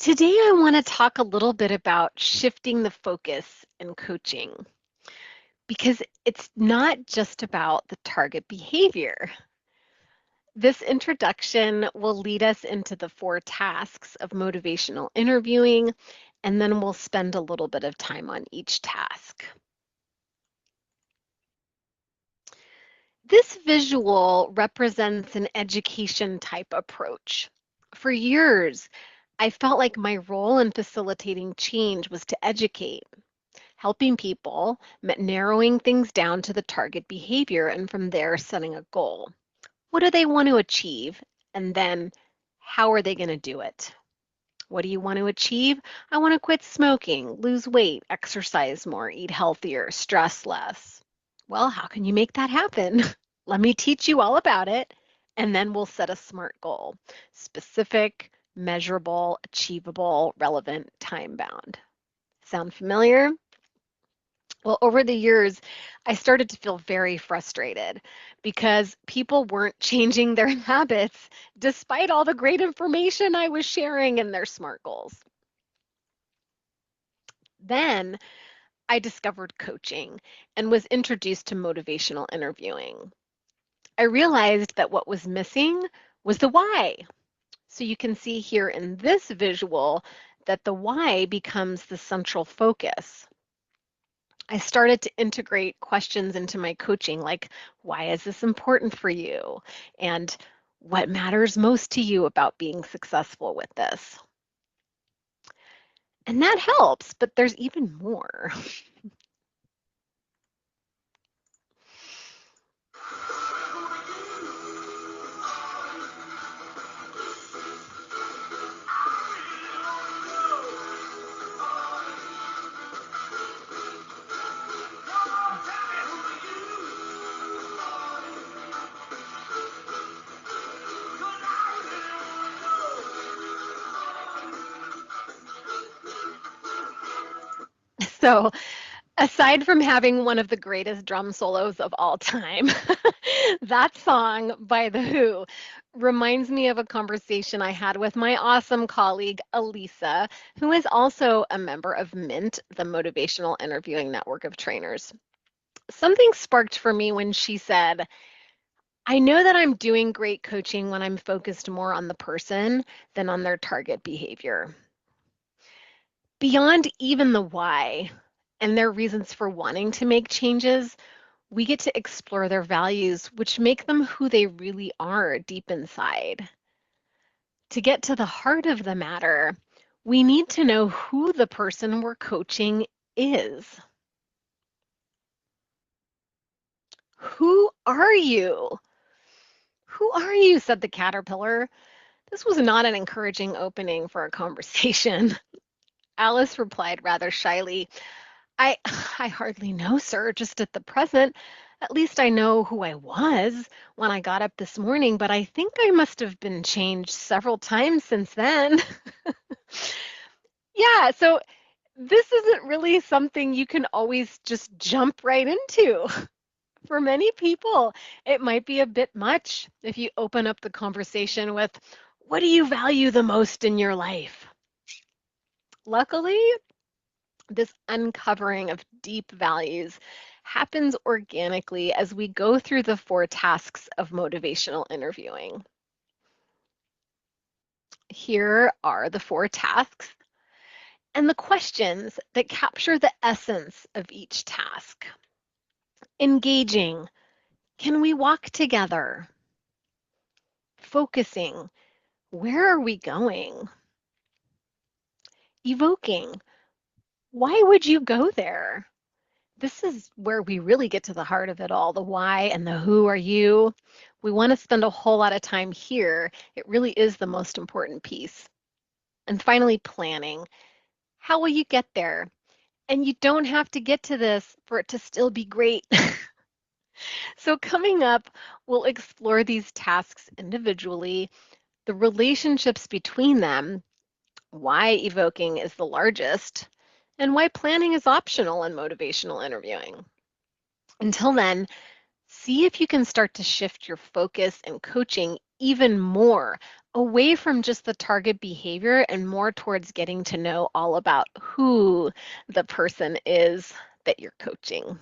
Today, I want to talk a little bit about shifting the focus in coaching because it's not just about the target behavior. This introduction will lead us into the 4 tasks of motivational interviewing, and then we'll spend a little bit of time on each task. This visual represents an education type approach. For years, I felt like my role in facilitating change was to educate. Helping people meant narrowing things down to the target behavior and from there setting a goal. What do they want to achieve? And then how are they going to do it? What do you want to achieve? I want to quit smoking, lose weight, exercise more, eat healthier, stress less. Well, how can you make that happen? Let me teach you all about it, and then we'll set a SMART goal: specific, measurable, achievable, relevant, time bound. Sound familiar? Well, over the years, I started to feel very frustrated because people weren't changing their habits despite all the great information I was sharing in their SMART goals. Then I discovered coaching and was introduced to motivational interviewing. I realized that what was missing was the why. So you can see here in this visual that the why becomes the central focus. I started to integrate questions into my coaching like, why is this important for you? And what matters most to you about being successful with this? And that helps, but there's even more. So, aside from having one of the greatest drum solos of all time, that song by The Who reminds me of a conversation I had with my awesome colleague, Elisa, who is also a member of MINT, the Motivational Interviewing Network of Trainers. Something sparked for me when she said, I know that I'm doing great coaching when I'm focused more on the person than on their target behavior. Beyond even the why and their reasons for wanting to make changes, we get to explore their values, which make them who they really are deep inside. To get to the heart of the matter, we need to know who the person we're coaching is. Who are you? Who are you? Said the caterpillar. This was not an encouraging opening for a conversation. Alice replied rather shyly, I hardly know, sir, just at the present. At least I know who I was when I got up this morning, but I think I must have been changed several times since then. Yeah, so this isn't really something you can always just jump right into. For many people, it might be a bit much if you open up the conversation with, what do you value the most in your life? Luckily, this uncovering of deep values happens organically as we go through the 4 tasks of motivational interviewing. Here are the 4 tasks and the questions that capture the essence of each task. Engaging, can we walk together? Focusing, where are we going? Evoking, why would you go there? This is where we really get to the heart of it all, the why and the who are you. We want to spend a whole lot of time here. It really is the most important piece. And finally, planning. How will you get there? And you don't have to get to this for it to still be great. So coming up, we'll explore these tasks individually, the relationships between them, why evoking is the largest, and why planning is optional in motivational interviewing. Until then, see if you can start to shift your focus and coaching even more away from just the target behavior and more towards getting to know all about who the person is that you're coaching.